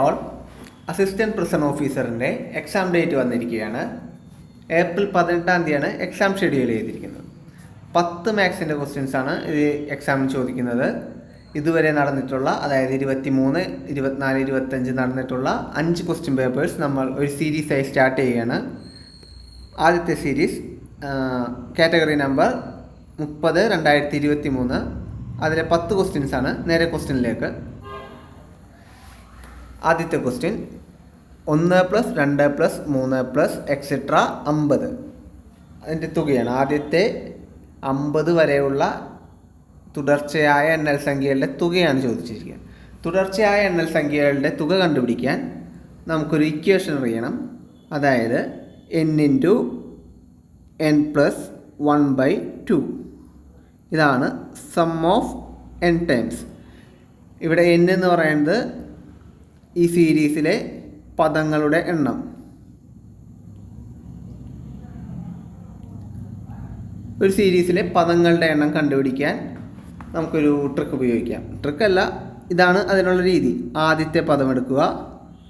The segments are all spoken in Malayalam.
ഓൾ അസിസ്റ്റൻറ്റ് പ്രിസൺ ഓഫീസറിൻ്റെ എക്സാം ഡേറ്റ് വന്നിരിക്കുകയാണ്. ഏപ്രിൽ 18 എക്സാം ഷെഡ്യൂൾ ചെയ്തിരിക്കുന്നത്. 10 മാത്സിൻ്റെ ക്വസ്റ്റ്യൻസാണ് ഇത് എക്സാമിന് ചോദിക്കുന്നത്. ഇതുവരെ നടന്നിട്ടുള്ള, അതായത് 23, 24, 25 നടന്നിട്ടുള്ള 5 ക്വസ്റ്റ്യൻ പേപ്പേഴ്സ് നമ്മൾ ഒരു സീരീസായി സ്റ്റാർട്ട് ചെയ്യുകയാണ്. ആദ്യത്തെ സീരീസ് കാറ്റഗറി നമ്പർ 30/2023. അതിലെ 10 ക്വസ്റ്റ്യൻസാണ്. നേരെ ക്വസ്റ്റ്യനിലേക്ക്. ആദ്യത്തെ ക്വസ്റ്റ്യൻ 1+2+3+ etc. 50 അതിൻ്റെ തുകയാണ്. ആദ്യത്തെ 50 വരെയുള്ള തുടർച്ചയായ എണ്ണൽ സംഖ്യകളുടെ തുകയാണ് ചോദിച്ചിരിക്കുന്നത്. തുടർച്ചയായ എണ്ണൽ സംഖ്യകളുടെ തുക കണ്ടുപിടിക്കാൻ നമുക്കൊരു ഇക്വേഷൻ അറിയണം. അതായത് n×n+1/2. ഇതാണ് സം ഓഫ് n ടൈംസ്. ഇവിടെ n എന്ന് പറയുന്നത് ഈ സീരീസിലെ പദങ്ങളുടെ എണ്ണം. ഒരു സീരീസിലെ പദങ്ങളുടെ എണ്ണം കണ്ടുപിടിക്കാൻ നമുക്കൊരു ട്രിക്ക് ഉപയോഗിക്കാം. ട്രിക്കല്ല, ഇതാണ് അതിനുള്ള രീതി. ആദ്യത്തെ പദം എടുക്കുക,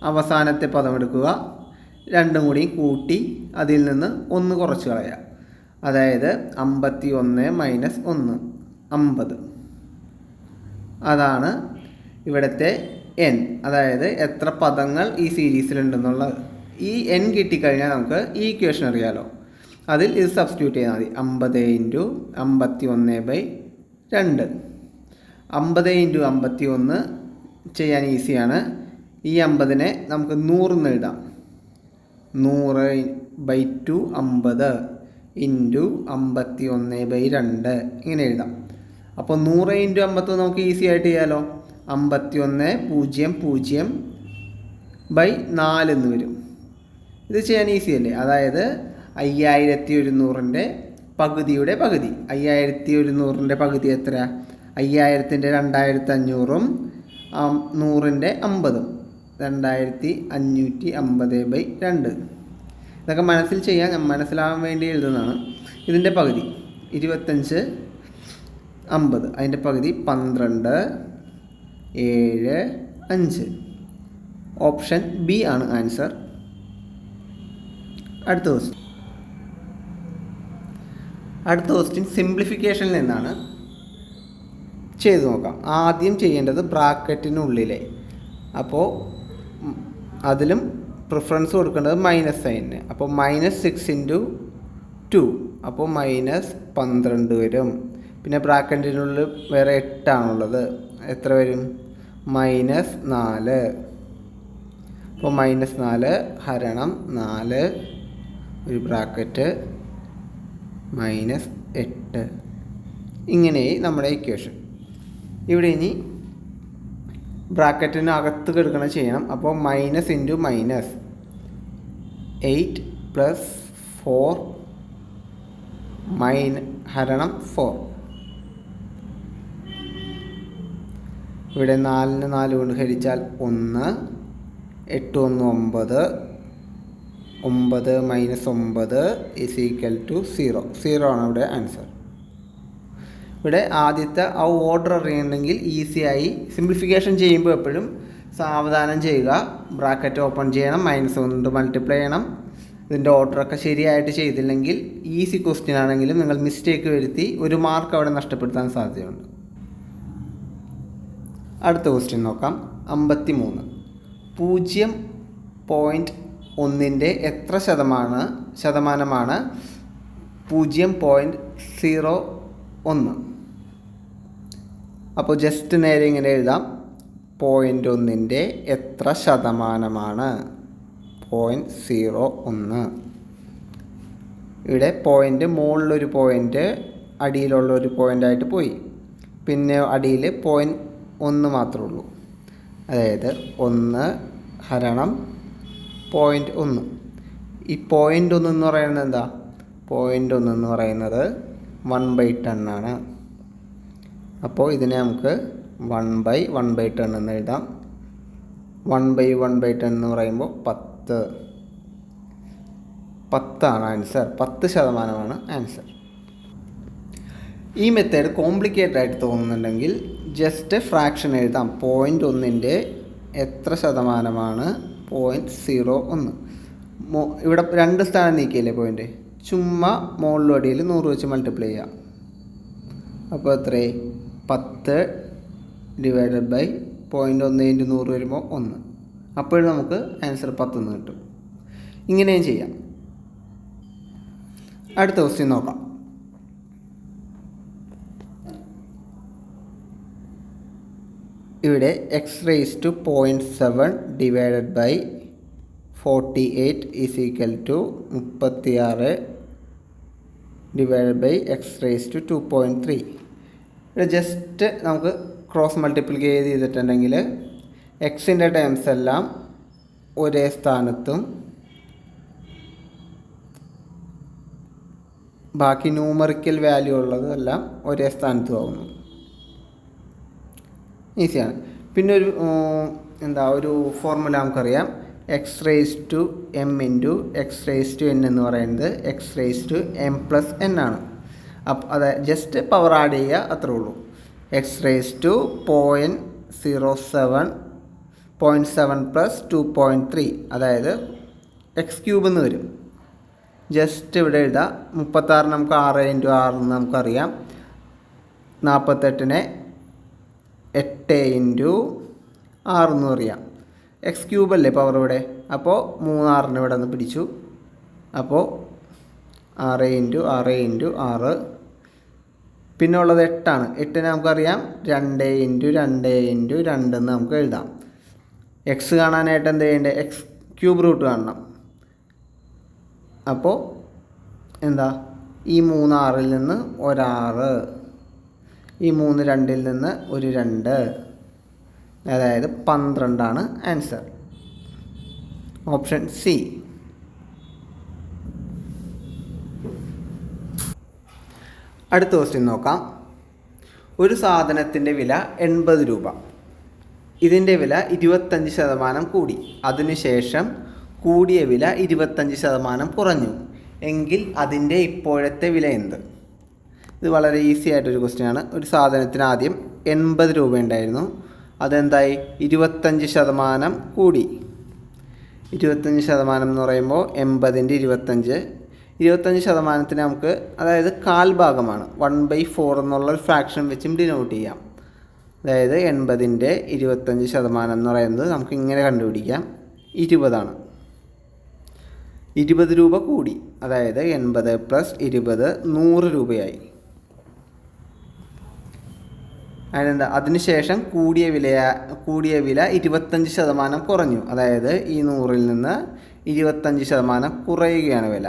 അവസാനത്തെ പദം എടുക്കുക, രണ്ടും കൂടി കൂട്ടി അതിൽ നിന്ന് 1 കുറച്ച് കളയുക. അതായത് 51 - 1 50. അതാണ് ഇവിടുത്തെ n, അതായത് എത്ര പദങ്ങൾ ഈ സീരീസിലുണ്ടെന്നുള്ളത്. ഈ n കിട്ടിക്കഴിഞ്ഞാൽ നമുക്ക് ഈ ഇക്വേഷൻ അറിയാലോ. അതിൽ ഇത് സബ്സ്റ്റിറ്റ്യൂട്ട് ചെയ്താൽ മതി. 50 × 51/2. 50 × 51 ചെയ്യാൻ ഈസിയാണ്. ഈ 50-നെ നമുക്ക് 100 എന്ന് എഴുതാം. 100/2 50 × 51/2 ഇങ്ങനെ എഴുതാം. അപ്പോൾ 100 × 50 നമുക്ക് ഈസി ആയിട്ട് ചെയ്യാലോ. 51,000/4 എന്ന് വരും. ഇത് ചെയ്യാൻ ഈസി അല്ലേ? അതായത് 5100-ൻ്റെ പകുതിയുടെ പകുതി. 5100-ൻ്റെ പകുതി എത്ര? 5000-ൻ്റെ 2500-ഉം 100-ൻ്റെ 50-ഉം. 2550/2. ഇതൊക്കെ മനസ്സിൽ ചെയ്യാൻ, മനസ്സിലാവാൻ വേണ്ടി എഴുതുന്നതാണ്. ഇതിൻ്റെ പകുതി 25 50. അതിൻ്റെ പകുതി 12 7 5. ഓപ്ഷൻ ബി ആണ് ആൻസർ. അടുത്ത ക്വസ്റ്റ്യൻ സിംപ്ലിഫിക്കേഷനിൽ നിന്നാണ്. ചെയ്തു നോക്കാം. ആദ്യം ചെയ്യേണ്ടത് ബ്രാക്കറ്റിനുള്ളിലെ, അപ്പോൾ അതിലും പ്രിഫറൻസ് കൊടുക്കേണ്ടത് മൈനസ് സൈനിന്. അപ്പോൾ -6 × 2, അപ്പോൾ -12 വരും. പിന്നെ ബ്രാക്കറ്റിനുള്ളിൽ വേറെ 8 ആണുള്ളത്. എത്ര വരും? -4. അപ്പോൾ -4 × 4 ഒരു ബ്രാക്കറ്റ് -8. ഇങ്ങനെ നമ്മുടെ ഇക്വേഷൻ. ഇവിടെ ഇനി ബ്രാക്കറ്റിന് അകത്ത് കിടക്കണം ചെയ്യണം. അപ്പോൾ -8 × -8 + 4 × 4. ഇവിടെ 4-നെ 4 കൊണ്ട് ഹരിച്ചാൽ 1, 8 1 9, 9 - 9 = 0. 0 ആണ് ഇവിടെ ആൻസർ. ഇവിടെ ആദ്യത്തെ ആ ഓർഡർ അറിയണമെങ്കിൽ ഈസിയായി സിംപ്ലിഫിക്കേഷൻ ചെയ്യുമ്പോൾ എപ്പോഴും സാവധാനം ചെയ്യുക. ബ്രാക്കറ്റ് ഓപ്പൺ ചെയ്യണം, -1 കൊണ്ട് മൾട്ടിപ്ലൈ ചെയ്യണം. ഇതിൻ്റെ ഓർഡറൊക്കെ ശരിയായിട്ട് ചെയ്തില്ലെങ്കിൽ ഈസി ക്വസ്റ്റ്യൻ ആണെങ്കിലും നിങ്ങൾ മിസ്റ്റേക്ക് വരുത്തി 1 മാർക്ക് അവിടെ നഷ്ടപ്പെടുത്താൻ സാധ്യതയുണ്ട്. അടുത്ത ക്വസ്റ്റ്യൻ നോക്കാം. 53. 0.1-ൻ്റെ എത്ര ശതമാനമാണ് 0.01? അപ്പോൾ ജസ്റ്റ് നേരെ ഇങ്ങനെ എഴുതാം. 0.1-ൻ്റെ എത്ര ശതമാനമാണ് 0.01? ഇവിടെ പോയിൻ്റ് മുകളിലൊരു പോയിൻ്റ്, അടിയിലുള്ളൊരു പോയിൻ്റായിട്ട് പോയി. പിന്നെ അടിയിൽ 0.1 മാത്രമേ ഉള്ളൂ. അതായത് 1 × 0.1. ഈ 0.1 എന്ന് പറയുന്നത് എന്താ? 0.1 എന്ന് പറയുന്നത് 1/10 ആണ്. അപ്പോൾ ഇതിനെ നമുക്ക് 1/1/10 എന്ന് എഴുതാം. 1/1/10 എന്ന് പറയുമ്പോൾ 10 ആണ് ആൻസർ. 10% ആൻസർ. ഈ മെത്തേഡ് കോംപ്ലിക്കേറ്റഡ് ആയിട്ട് തോന്നുന്നുണ്ടെങ്കിൽ ജസ്റ്റ് ഫ്രാക്ഷൻ എഴുതാം. 0.1-ൻ്റെ എത്ര ശതമാനമാണ് 0.01? ഇവിടെ 2 സ്ഥാനം നീക്കിയല്ലേ പോയിൻ്റ്, ചുമ്മാ മുകളിലും അടിയിൽ 100 വെച്ച് മൾട്ടിപ്ലൈ ചെയ്യാം. അപ്പോൾ എത്രയായി? 10 ഡിവൈഡഡ് ബൈ 0.1 × 100 വരുമ്പോൾ 1. അപ്പോഴും നമുക്ക് ആൻസർ 10 എന്ന് കിട്ടും. ഇങ്ങനെയും ചെയ്യാം. അടുത്ത ക്വസ്റ്റ്യൻ നോക്കാം. ഇവിടെ x⁻0.7 divided by 48 is equal to 36 divided by x⁻2.3. ഇവിടെ ജസ്റ്റ് നമുക്ക് ക്രോസ് മൾട്ടിപ്ലിക്കേ ചെയ്തിട്ടുണ്ടെങ്കിൽ എക്സിൻ്റെ ടേംസ് എല്ലാം ഒരേ സ്ഥാനത്തും ബാക്കി ന്യൂമറിക്കൽ വാല്യൂ ഉള്ളതെല്ലാം ഒരേ സ്ഥാനത്തും ആവുന്നു. ഈസിയാണ്. പിന്നെ ഒരു ഫോർമുല നമുക്കറിയാം. x⁻m × x⁻n എന്ന് പറയുന്നത് x⁻m+n ആണ്. അപ്പോൾ അതായത് ജസ്റ്റ് പവർ ആഡ് ചെയ്യുക, അത്രേ ഉള്ളൂ. x⁻0.7 + 2.3 അതായത് x³ എന്ന് വരും. ജസ്റ്റ് ഇവിടെ എഴുതാം. 36 നമുക്ക് 6 × 6 എന്ന് നമുക്കറിയാം. 48-നെ 8 × 6 എന്ന് പറയാം. x³ അല്ലേ പവർ ഇവിടെ. അപ്പോൾ 3 6-നെ ഇവിടെ നിന്ന് പിടിച്ചു. അപ്പോൾ 6 × 6 × 6. പിന്നെ ഉള്ളത് 8 ആണ്. 8-നെ നമുക്കറിയാം 2 × 2 × 2 എന്ന് നമുക്ക് എഴുതാം. എക്സ് കാണാനായിട്ട് എന്ത് ചെയ്യേണ്ടത്? x³ റൂട്ട് കാണണം. അപ്പോൾ എന്താ, ഈ 3 6-ൽ നിന്ന് 1 6, ഈ 3 2-ൽ നിന്ന് 1 2, അതായത് 12 ആണ് ആൻസർ. Option C. അടുത്ത ക്വസ്റ്റ്യൻ നോക്കാം. ഒരു സാധനത്തിൻ്റെ വില 80 രൂപ. ഇതിൻ്റെ വില 25% കൂടി. അതിനുശേഷം കൂടിയ വില 25% കുറഞ്ഞു എങ്കിൽ അതിൻ്റെ ഇപ്പോഴത്തെ വില എന്ത്? ഇത് വളരെ ഈസി ആയിട്ടൊരു ക്വസ്റ്റ്യൻ ആണ്. ഒരു സാധനത്തിന് ആദ്യം 80 രൂപ ഉണ്ടായിരുന്നു. അതെന്തായി? 25% കൂടി. 25% എന്ന് പറയുമ്പോൾ 80-ൻ്റെ 25. 25% നമുക്ക്, അതായത് 1/4 ഭാഗമാണ്. 1/4 എന്നുള്ളൊരു ഫ്രാക്ഷൻ വെച്ചും ഡിനോട്ട് ചെയ്യാം. അതായത് 80-ൻ്റെ 25% എന്ന് പറയുന്നത് നമുക്ക് ഇങ്ങനെ കണ്ടുപിടിക്കാം. 20 ആണ്. 20 രൂപ കൂടി. അതായത് 80 + 20 100 രൂപയായി. അതിനെന്താ? അതിനുശേഷം കൂടിയ വില 25% കുറഞ്ഞു. അതായത് ഈ 100-ൽ നിന്ന് 25% കുറയുകയാണ് വില.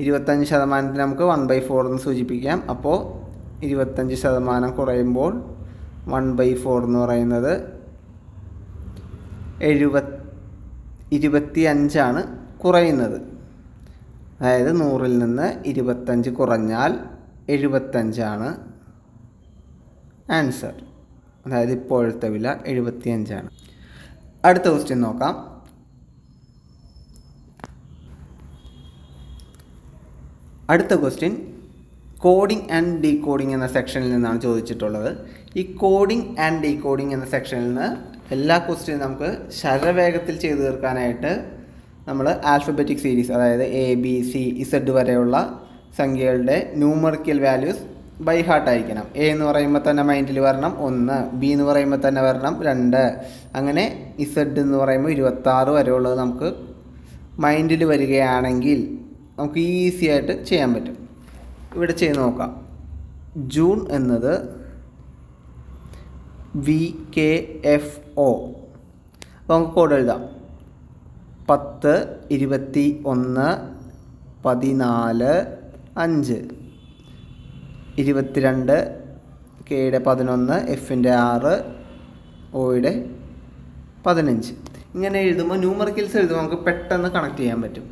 25% നമുക്ക് 1/4 എന്ന് സൂചിപ്പിക്കാം. അപ്പോൾ 25% കുറയുമ്പോൾ 1/4 എന്ന് പറയുന്നത് 25 കുറയുന്നത്. അതായത് 100-ൽ നിന്ന് 25 കുറഞ്ഞാൽ 75 ആൻസർ. അതായത് ഇപ്പോഴത്തെ വില 75. അടുത്ത ക്വസ്റ്റ്യൻ നോക്കാം. അടുത്ത ക്വസ്റ്റ്യൻ കോഡിംഗ് ആൻഡ് ഡീകോഡിംഗ് എന്ന സെക്ഷനിൽ നിന്നാണ് ചോദിച്ചിട്ടുള്ളത്. ഈ കോഡിംഗ് ആൻഡ് ഡീകോഡിംഗ് എന്ന സെക്ഷനിൽ നിന്ന് എല്ലാ ക്വസ്റ്റ്യനും നമുക്ക് ശരവേഗത്തിൽ ചെയ്തു തീർക്കാനായിട്ട് നമ്മൾ ആൽഫബറ്റിക് സീരീസ്, അതായത് ABCZ വരെയുള്ള സംഖ്യകളുടെ ന്യൂമറിക്കൽ വാല്യൂസ് ബൈ ഹാർട്ട് ആയിരിക്കണം. A എന്ന് പറയുമ്പോൾ തന്നെ മൈൻഡിൽ വരണം 1, B എന്ന് പറയുമ്പോൾ തന്നെ വരണം 2, അങ്ങനെ Z എന്ന് പറയുമ്പോൾ 26 വരെയുള്ളത് നമുക്ക് മൈൻഡിൽ വരികയാണെങ്കിൽ നമുക്ക് ഈസി ആയിട്ട് ചെയ്യാൻ പറ്റും. ഇവിടെ ചെയ്ത് നോക്കാം. ജൂൺ എന്നത് VKFO. അപ്പോൾ നമുക്ക് കോഡ് എഴുതാം. 10, 21, 14, 5, 22, Kയുടെ 11, Fൻ്റെ 6, Oയുടെ 15. ഇങ്ങനെ എഴുതുമ്പോൾ ന്യൂമറിക്കൽസ് എഴുതുമ്പോൾ നമുക്ക് പെട്ടെന്ന് കണക്ട് ചെയ്യാൻ പറ്റും.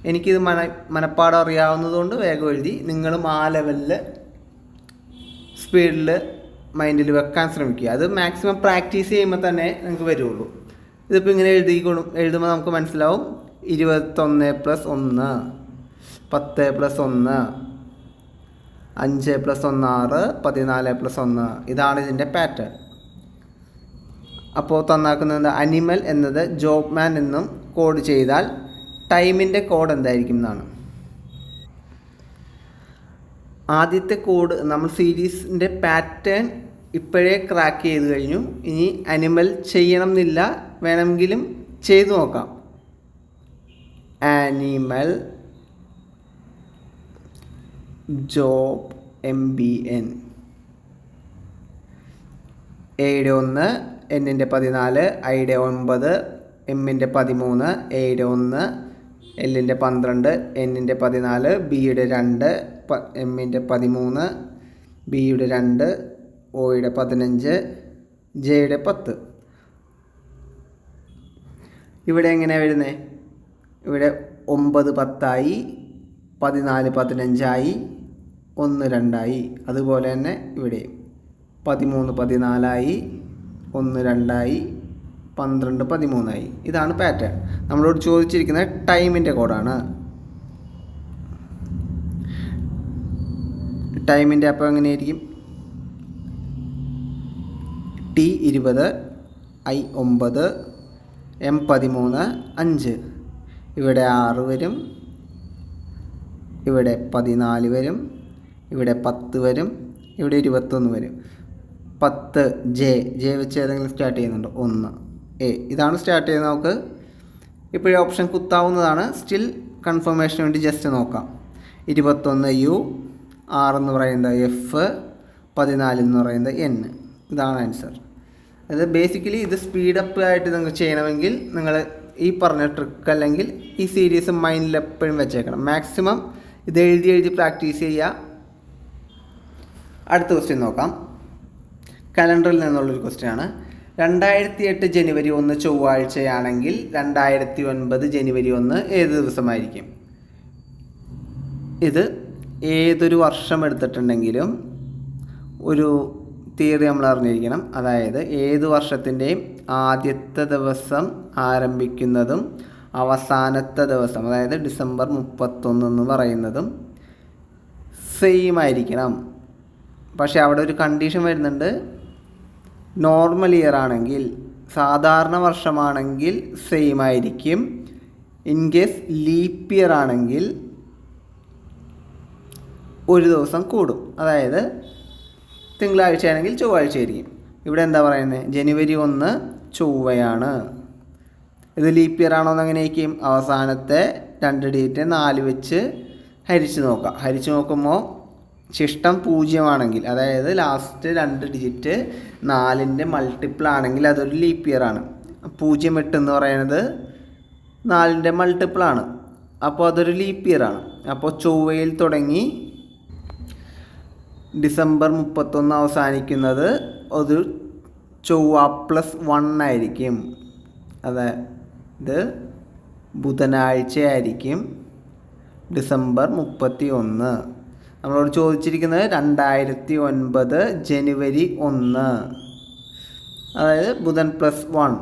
എനിക്കിത് മനപ്പാടം അറിയാവുന്നതുകൊണ്ട് വേഗം എഴുതി. നിങ്ങളും ആ ലെവലിൽ സ്പീഡിൽ മൈൻഡിൽ വെക്കാൻ ശ്രമിക്കുക. അത് മാക്സിമം പ്രാക്ടീസ് ചെയ്യുമ്പോൾ തന്നെ നിങ്ങൾക്ക് വരുള്ളൂ. ഇതിപ്പോൾ ഇങ്ങനെ എഴുതുമ്പോൾ നമുക്ക് മനസ്സിലാവും. 21 + 1, 10 + 1, 5 + 1 6, 14 + 1. ഇതാണ് ഇതിൻ്റെ പാറ്റേൺ. അപ്പോൾ തന്നാക്കുന്നത് അനിമൽ എന്നത് ജോബ് മാൻ എന്നും കോഡ് ചെയ്താൽ ടൈമിൻ്റെ കോഡ് എന്തായിരിക്കും എന്നാണ്. ആദ്യത്തെ കോഡ് നമ്മൾ സീരീസിൻ്റെ പാറ്റേൺ ഇപ്പോഴേ ക്രാക്ക് ചെയ്ത് കഴിഞ്ഞു. ഇനി അനിമൽ ചെയ്യണം എന്നില്ല, വേണമെങ്കിലും ചെയ്തു നോക്കാം. ആനിമൽ ജോബ് MBN എയുടെ 1, Nൻ്റെ 14, Iയുടെ 9, Mൻ്റെ 13, Aയുടെ 1, Lൻ്റെ 12, Nൻ്റെ 14, Bയുടെ 2, Mൻ്റെ 13, Bയുടെ 2, Oയുടെ 15, Jയുടെ 10. ഇവിടെ എങ്ങനെയാണ് വരുന്നത്? ഇവിടെ 9 10 14 15 1 2. അതുപോലെ തന്നെ ഇവിടെ 13 14 1 2 12 13. ഇതാണ് പാറ്റേൺ. നമ്മളോട് ചോദിച്ചിരിക്കുന്നത് ടൈമിൻ്റെ കോഡാണ്. ടൈമിൻ്റെ അപ്പോൾ എങ്ങനെയായിരിക്കും? T 20, I 9, M 13 5. ഇവിടെ 6 വരും, ഇവിടെ 14 വരും, ഇവിടെ 10 വരും, ഇവിടെ 21 വരും. 10 J വെച്ച് ഏതെങ്കിലും സ്റ്റാർട്ട് ചെയ്യുന്നുണ്ടോ? 1 A. ഇതാണ് സ്റ്റാർട്ട് ചെയ്യുന്നത്. നമുക്ക് ഇപ്പോഴേ ഓപ്ഷൻ കുത്താവുന്നതാണ്. സ്റ്റിൽ കൺഫർമേഷന് വേണ്ടി ജസ്റ്റ് നോക്കാം. 21 U, 6 എന്ന് പറയുന്നത് F, 14 എന്ന് പറയുന്നത് N. ഇതാണ് ആൻസർ. അത് ബേസിക്കലി ഇത് സ്പീഡപ്പ് ആയിട്ട് നിങ്ങൾക്ക് ചെയ്യണമെങ്കിൽ നിങ്ങൾ ഈ പറഞ്ഞ ട്രിക്ക് അല്ലെങ്കിൽ ഈ സീരീസ് മൈൻഡിൽ എപ്പോഴും വെച്ചേക്കണം. മാക്സിമം ഇത് എഴുതി പ്രാക്ടീസ് ചെയ്യുക. അടുത്ത ക്വസ്റ്റ്യൻ നോക്കാം. കലണ്ടറിൽ നിന്നുള്ളൊരു ക്വസ്റ്റ്യനാണ്. 2008 ജനുവരി 1 ചൊവ്വാഴ്ചയാണെങ്കിൽ 2009 ജനുവരി 1 ഏത് ദിവസമായിരിക്കും? ഇത് ഏതൊരു വർഷം എടുത്തിട്ടുണ്ടെങ്കിലും ഒരു തിയറി നമ്മൾ അറിഞ്ഞിരിക്കണം. അതായത് ഏത് വർഷത്തിൻ്റെയും ആദ്യത്തെ ദിവസം ആരംഭിക്കുന്നതും അവസാനത്തെ ദിവസം, അതായത് ഡിസംബർ 31 എന്ന് പറയുന്നതും സെയിം ആയിരിക്കണം. പക്ഷേ അവിടെ ഒരു കണ്ടീഷൻ വരുന്നുണ്ട്. നോർമൽ ഇയർ ആണെങ്കിൽ, സാധാരണ വർഷമാണെങ്കിൽ സെയിം ആയിരിക്കും. ഇൻ കേസ് ലീപ്പ് ഇയർ ആണെങ്കിൽ ഒരു ദിവസം കൂടും. അതായത് തിങ്കളാഴ്ച ആണെങ്കിൽ ചൊവ്വാഴ്ച ആയിരിക്കും. ഇവിടെ എന്താ പറയുന്നത്? ജനുവരി 1 ചൊവ്വയാണ്. ഇത് ലീപ്പ് ഇയർ ആണോ എന്ന് എങ്ങനെയായിരിക്കും? അവസാനത്തെ 2 ഡേറ്റ് 4 വെച്ച് ഹരിച്ച് നോക്കാം. ഹരിച്ച് നോക്കുമ്പോൾ ശിഷ്ടം 0 ആണെങ്കിൽ, അതായത് ലാസ്റ്റ് 2 ഡിജിറ്റ് 4ൻ്റെ മൾട്ടിപ്പിൾ ആണെങ്കിൽ അതൊരു ലീപ്പ് ഇയർ ആണ്. 0.8 എന്ന് പറയുന്നത് 4ൻ്റെ മൾട്ടിപ്പിളാണ്. അപ്പോൾ അതൊരു ലീപ്പ് ഇയർ ആണ്. അപ്പോൾ ചൊവ്വയിൽ തുടങ്ങി ഡിസംബർ 31 അവസാനിക്കുന്നത് ഒരു ചൊവ്വ +1 ആയിരിക്കും. അതായത് ബുധനാഴ്ചയായിരിക്കും ഡിസംബർ 31. നമ്മളോട് ചോദിച്ചിരിക്കുന്നത് 2009 ജനുവരി 1, അതായത് ബുധൻ +1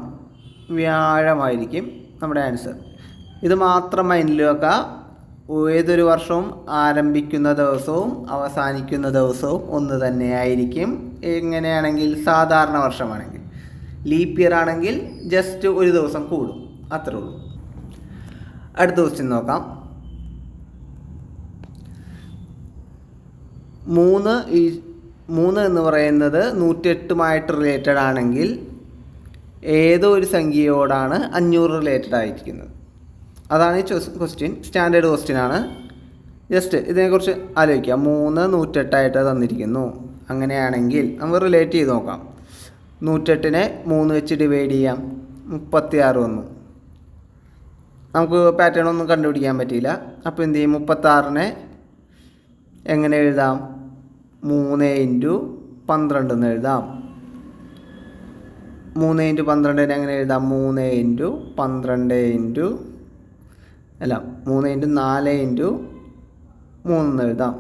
വ്യാഴമായിരിക്കും നമ്മുടെ ആൻസർ. ഇത് മാത്രം മൈൻഡിൽ വെക്കുക. ഏതൊരു വർഷവും ആരംഭിക്കുന്ന ദിവസവും അവസാനിക്കുന്ന ദിവസവും ഒന്ന് തന്നെയായിരിക്കും. എങ്ങനെയാണെങ്കിൽ സാധാരണ വർഷമാണെങ്കിൽ. ലീപ്പ് ഇയർ ആണെങ്കിൽ ജസ്റ്റ് ഒരു ദിവസം കൂടും, അത്രേ ഉള്ളൂ. അടുത്ത ക്വസ്റ്റ്യൻ നോക്കാം. 3 എന്ന് പറയുന്നത് 108 റിലേറ്റഡ് ആണെങ്കിൽ ഏതോ ഒരു സംഖ്യയോടാണ് 500 റിലേറ്റഡ് ആയിരിക്കുന്നത്. അതാണ് ഈ ക്വസ്റ്റ്യൻ. സ്റ്റാൻഡേർഡ് ക്വസ്റ്റ്യൻ ആണ്. ജസ്റ്റ് ഇതിനെക്കുറിച്ച് ആലോചിക്കുക. 3 108 തന്നിരിക്കുന്നു. അങ്ങനെയാണെങ്കിൽ നമുക്ക് റിലേറ്റ് ചെയ്ത് നോക്കാം. 108നെ 3 വെച്ച് ഡിവൈഡ് ചെയ്യാം, 36 വന്നു. നമുക്ക് പാറ്റേൺ ഒന്നും കണ്ടുപിടിക്കാൻ പറ്റിയില്ല. അപ്പോൾ എന്ത് ചെയ്യും? 36നെ എങ്ങനെ എഴുതാം? 3 × 12 എന്ന് എഴുതാം. 3 × 12 എങ്ങനെ എഴുതാം? 3 × 12 3 × 4 × 3 എന്ന് എഴുതാം.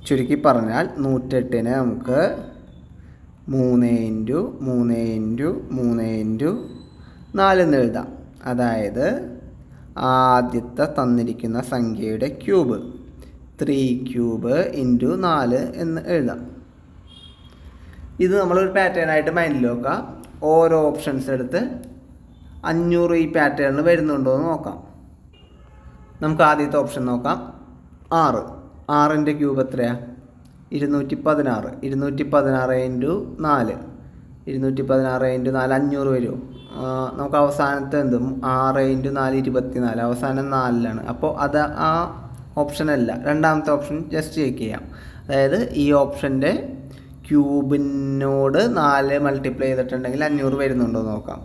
ചുരുക്കി പറഞ്ഞാൽ 108നെ നമുക്ക് 3 × 3 × 3 × 4 എന്ന് എഴുതാം. അതായത് ആദ്യത്തെ തന്നിരിക്കുന്ന സംഖ്യയുടെ ക്യൂബ് 3³ × 4 എന്ന് എഴുതാം. ഇത് നമ്മളൊരു പാറ്റേൺ ആയിട്ട് മൈൻഡിൽ വെക്കുക. ഓരോ ഓപ്ഷൻസ് എടുത്ത് 500 ഈ പാറ്റേണിൽ വരുന്നുണ്ടോ എന്ന് നോക്കാം. നമുക്ക് ആദ്യത്തെ ഓപ്ഷൻ നോക്കാം. 6. 6ൻ്റെ ക്യൂബ് എത്രയാണ്? 216. 216 ഇൻറ്റു 4. 216 ഇൻറ്റു 4 500 വരുമോ? നമുക്ക് അവസാനത്തെ എന്തും 6 ഇൻറ്റു 4 24. അവസാനം 4ലാണ്. അപ്പോൾ അത് ആ ഓപ്ഷനല്ല. രണ്ടാമത്തെ ഓപ്ഷൻ ജസ്റ്റ് ചെക്ക് ചെയ്യാം. അതായത് ഈ ഓപ്ഷൻ്റെ ക്യൂബിനോട് 4 മൾട്ടിപ്ലൈ ചെയ്തിട്ടുണ്ടെങ്കിൽ 500 വരുന്നുണ്ടോ നോക്കാം.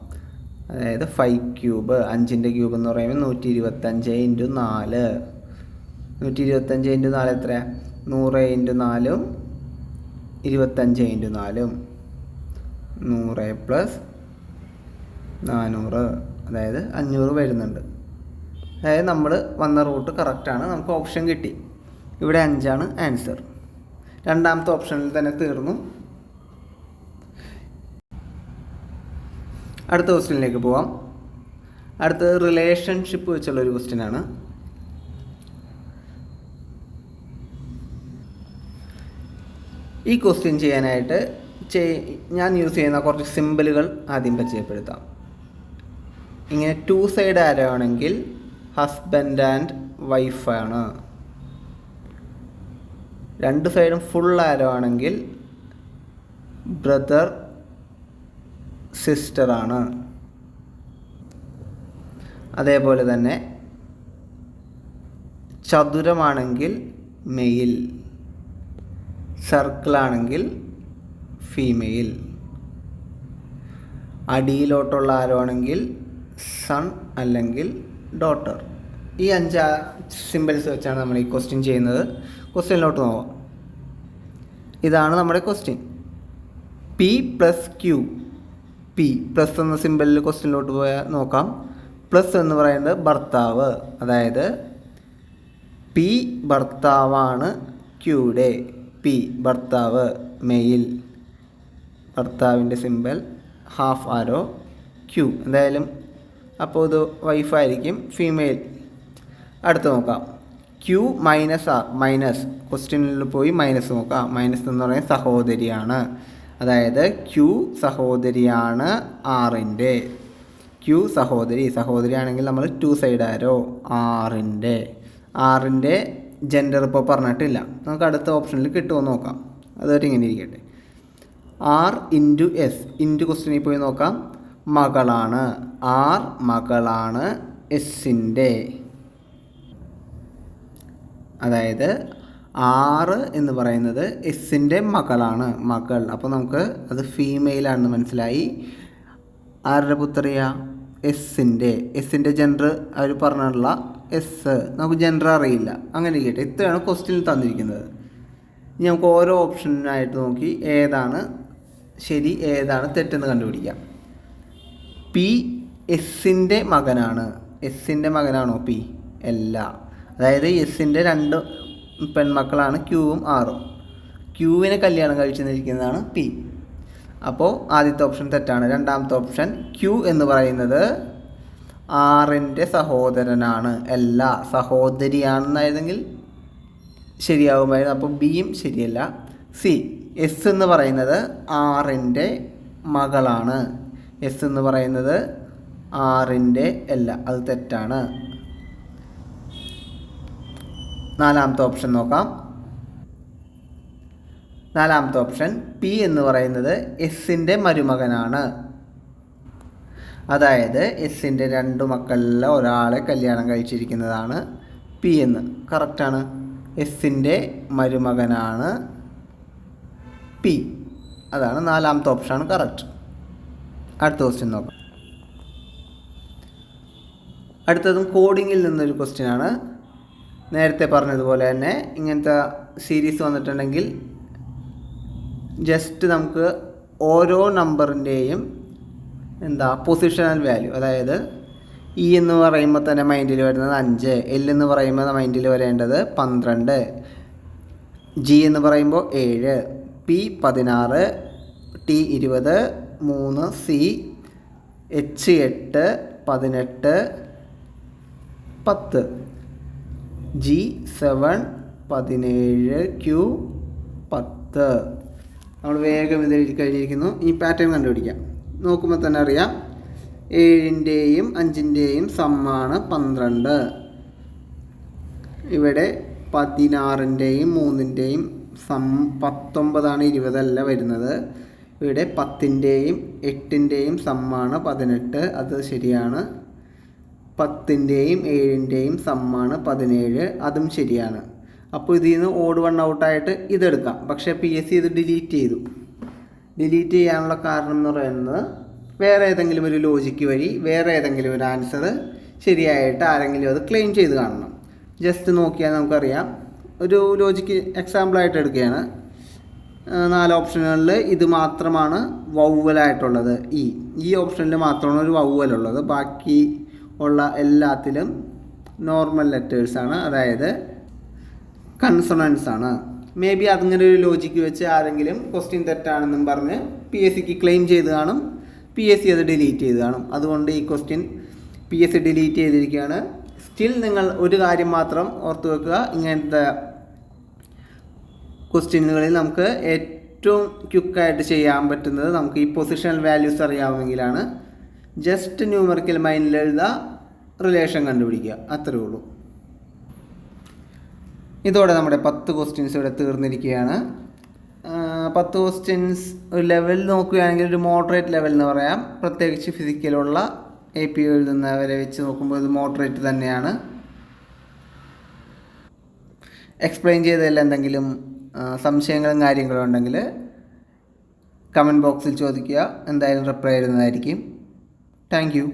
അതായത് 5 ക്യൂബ്, 5ൻ്റെ ക്യൂബ് എന്ന് പറയുമ്പോൾ 125 ഇൻറ്റു 4. 125 ഇൻറ്റു 4 എത്രയാണ്? 100 ഇൻറ്റു 4 25 ഇൻറ്റു 4 100 പ്ലസ് 400, അതായത് 500 വരുന്നുണ്ട്. അതായത് നമ്മൾ വന്ന റൂട്ട് കറക്റ്റാണ്. നമുക്ക് ഓപ്ഷൻ കിട്ടി. ഇവിടെ 5 ആൻസർ. രണ്ടാമത്തെ ഓപ്ഷനിൽ തന്നെ തീർന്നു. അടുത്ത ക്വസ്റ്റ്യനിലേക്ക് പോവാം. അടുത്തത് റിലേഷൻഷിപ്പ് വെച്ചുള്ളൊരു ക്വസ്റ്റ്യനാണ്. ഈ ക്വസ്റ്റ്യൻ ചെയ്യാനായിട്ട് ഞാൻ യൂസ് ചെയ്യുന്ന കുറച്ച് സിമ്പിളുകൾ ആദ്യം പരിചയപ്പെടുത്താം. ഇങ്ങനെ 2 സൈഡ് ആരോ ആണെങ്കിൽ ഹസ്ബൻഡ് ആൻഡ് വൈഫാണ്. 2 സൈഡും ഫുൾ ആരോ ആണെങ്കിൽ ബ്രദർ സിസ്റ്ററാണ്. അതേപോലെ തന്നെ ചതുരമാണെങ്കിൽ മെയിൽ, സർക്കിളാണെങ്കിൽ ഫീമെയിൽ, അടിയിലോട്ടുള്ള ആരോ ആണെങ്കിൽ സൺ അല്ലെങ്കിൽ ഡോട്ടർ. ഈ 5 സിമ്പിൾസ് വെച്ചാണ് നമ്മൾ ഈ ക്വസ്റ്റ്യൻ ചെയ്യുന്നത്. ക്വസ്റ്റ്യനിലോട്ട് നോക്കാം. ഇതാണ് നമ്മുടെ question. P plus Q. P plus എന്ന സിമ്പിളിൽ ക്വസ്റ്റ്യനിലോട്ട് പോയാൽ നോക്കാം. പ്ലസ് എന്ന് പറയുന്നത് ഭർത്താവ്, അതായത് പി ഭർത്താവാണ് ക്യൂയുടെ. പി ഭർത്താവ്, മെയിൽ, ഭർത്താവിൻ്റെ സിമ്പിൾ ഹാഫ് ആരോ, ക്യൂ എന്തായാലും അപ്പോൾ ഇത് വൈഫായിരിക്കും, ഫീമെയിൽ. അടുത്ത് നോക്കാം. Q minus R. മൈനസ് ക്വസ്റ്റ്യനിൽ പോയി മൈനസ് നോക്കാം. മൈനസ് എന്ന് പറയുന്നത് സഹോദരിയാണ്, അതായത് ക്യൂ സഹോദരിയാണ് ആറിൻ്റെ. ക്യൂ സഹോദരിയാണെങ്കിൽ നമ്മൾ 2 സൈഡ് ആരോ ആറിൻ്റെ ജെൻഡർ ഇപ്പോൾ പറഞ്ഞിട്ടില്ല. നമുക്ക് അടുത്ത ഓപ്ഷനിൽ കിട്ടുമോ നോക്കാം. അതൊരു ഇങ്ങനെ ഇരിക്കട്ടെ. R into S. ഇൻറ്റു ക്വസ്റ്റ്യനിൽ പോയി നോക്കാം. മകളാണ്. ആർ മകളാണ് എസിൻ്റെ. അതായത് 6 എന്ന് പറയുന്നത് എസിൻ്റെ മകളാണ്, മകൾ. അപ്പോൾ നമുക്ക് അത് ഫീമെയിലാണെന്ന് മനസ്സിലായി. ആരുടെ പുത്രിയ? എസിൻ്റെ ജെൻഡർ അവർ പറഞ്ഞിട്ടുള്ള എസ്. നമുക്ക് ജെൻഡർ അറിയില്ല. അങ്ങനെ ഇരിക്കട്ടെ. ഇത്രയാണ് ക്വസ്റ്റ്യനിൽ തന്നിരിക്കുന്നത്. ഇനി നമുക്ക് ഓരോ ഓപ്ഷനായിട്ട് നോക്കി ഏതാണ് ശരി ഏതാണ് തെറ്റെന്ന് കണ്ടുപിടിക്കാം. പി എസിൻ്റെ മകനാണ്. എസിൻ്റെ മകനാണോ പി? അല്ല. അതായത് എസിൻ്റെ 2 പെൺമക്കളാണ് ക്യൂവും ആറും. ക്യൂവിനെ കല്യാണം കഴിച്ചിരിക്കുന്നതാണ് പി. അപ്പോൾ ആദ്യത്തെ ഓപ്ഷൻ തെറ്റാണ്. രണ്ടാമത്തെ ഓപ്ഷൻ ക്യൂ എന്ന് പറയുന്നത് ആറിൻ്റെ സഹോദരനാണ്. അല്ല, സഹോദരിയാണെന്നായിരുന്നെങ്കിൽ ശരിയാകുമായിരുന്നു. അപ്പോൾ ബിയും ശരിയല്ല. സി എസ് എന്ന് പറയുന്നത് ആറിൻ്റെ മകളാണ്. എസ് എന്ന് പറയുന്നത് ആറിൻ്റെ അല്ല, അത് തെറ്റാണ്. നാലാമത്തെ ഓപ്ഷൻ നോക്കാം. നാലാമത്തെ ഓപ്ഷൻ പി എന്ന് പറയുന്നത് എസിൻ്റെ മരുമകനാണ്. അതായത് എസിൻ്റെ 2 മക്കളിൽ ഒരാളെ കല്യാണം കഴിച്ചിരിക്കുന്നതാണ് പി എന്ന്. കറക്റ്റാണ്. എസിൻ്റെ മരുമകനാണ് പി. അതാണ് നാലാമത്തെ ഓപ്ഷനാണ് കറക്റ്റ്. അടുത്ത ക്വസ്റ്റ്യൻ നോക്കാം. അടുത്തതും കോഡിങ്ങിൽ നിന്നൊരു ക്വസ്റ്റ്യനാണ്. നേരത്തെ പറഞ്ഞതുപോലെ തന്നെ ഇങ്ങനത്തെ സീരീസ് വന്നിട്ടുണ്ടെങ്കിൽ ജസ്റ്റ് നമുക്ക് ഓരോ നമ്പറിൻ്റെയും പൊസിഷണൽ വാല്യൂ, അതായത് ഇ എന്ന് പറയുമ്പോൾ തന്നെ മൈൻഡിൽ വരുന്നത് 5, എൽ എന്ന് പറയുമ്പോൾ മൈൻഡിൽ വരേണ്ടത് 12, ജി എന്ന് പറയുമ്പോൾ 7, P 16, T 20, 3 C, H 8, 18, 10, G 7, 17, Q 10. നമ്മൾ വേഗം ഇത് കഴിഞ്ഞിരിക്കുന്നു. ഈ പാറ്റേൺ കണ്ടുപിടിക്കാം. നോക്കുമ്പോൾ തന്നെ അറിയാം 7ൻ്റെയും 5ൻ്റെയും സമ്മാണ് 12. ഇവിടെ 16ൻ്റെയും 3ൻ്റെയും സം 19 20 അല്ല വരുന്നത്. ഇവിടെ 10ൻ്റെയും 8ൻ്റെയും സമ്മാണ് 18, അത് ശരിയാണ്. 10ൻ്റെയും 7ൻ്റെയും സമ്മാണ് 17, അതും ശരിയാണ്. അപ്പോൾ ഇതിൽ നിന്ന് ഓഡ് വൺ ഔട്ടായിട്ട് ഇതെടുക്കാം. പക്ഷേ PSC ഇത് ഡിലീറ്റ് ചെയ്തു. ഡിലീറ്റ് ചെയ്യാനുള്ള കാരണം എന്ന് പറയുന്നത് വേറെ ഏതെങ്കിലും ഒരു ലോജിക്ക് വഴി വേറെ ഏതെങ്കിലും ഒരു ആൻസർ ശരിയായിട്ട് ആരെങ്കിലും അത് ക്ലെയിം ചെയ്ത് കാണണം. ജസ്റ്റ് നോക്കിയാൽ നമുക്കറിയാം. ഒരു ലോജിക്ക് എക്സാമ്പിളായിട്ട് എടുക്കുകയാണ്. 4 ഓപ്ഷനുകളിൽ ഇത് മാത്രമാണ് വൗവലായിട്ടുള്ളത്. ഈ ഓപ്ഷനിൽ മാത്രമാണ് ഒരു വൗവലുള്ളത്. ബാക്കി ഉള്ള എല്ലാത്തിലും നോർമൽ ലെറ്റേഴ്സാണ്, അതായത് കൺസണൻസ് ആണ്. മേ ബി അതിങ്ങനെ ഒരു ലോജിക്ക് വെച്ച് ആരെങ്കിലും ക്വസ്റ്റ്യൻ തെറ്റാണെന്നും പറഞ്ഞ് PSCക്ക് ക്ലെയിം ചെയ്ത് കാണും. PSC അത് ഡിലീറ്റ് ചെയ്ത് കാണും. അതുകൊണ്ട് ഈ ക്വസ്റ്റ്യൻ PSC ഡിലീറ്റ് ചെയ്തിരിക്കുകയാണ്. സ്റ്റിൽ നിങ്ങൾ ഒരു കാര്യം മാത്രം ഓർത്ത് വെക്കുക, ഇങ്ങനത്തെ ക്വസ്റ്റ്യനുകളിൽ നമുക്ക് ഏറ്റവും ക്വിക്കായിട്ട് ചെയ്യാൻ പറ്റുന്നത് നമുക്ക് ഈ പൊസിഷണൽ വാല്യൂസ് അറിയാമെങ്കിലാണ്. ജസ്റ്റ് ന്യൂമറിക്കൽ മൈൻഡിൽ എഴുതുക, റിലേഷൻ കണ്ടുപിടിക്കുക, അത്രയേ ഉള്ളൂ. ഇതോടെ നമ്മുടെ 10 ക്വസ്റ്റ്യൻസ് ഇവിടെ തീർന്നിരിക്കുകയാണ്. 10 ക്വസ്റ്റ്യൻസ് ഒരു ലെവൽ നോക്കുകയാണെങ്കിൽ ഒരു മോഡറേറ്റ് ലെവൽ എന്ന് പറയാം. പ്രത്യേകിച്ച് ഫിസിക്കലുള്ള AP എഴുതുന്നവരെ വെച്ച് നോക്കുമ്പോൾ ഇത് മോഡറേറ്റ് തന്നെയാണ്. എക്സ്പ്ലെയിൻ ചെയ്തതിൽ എന്തെങ്കിലും സംശയങ്ങളും കാര്യങ്ങളും ഉണ്ടെങ്കിൽ കമൻറ്റ് ബോക്സിൽ ചോദിക്കുക, എന്തായാലും റിപ്ലൈ ചെയ്യുന്നതായിരിക്കും. Thank you.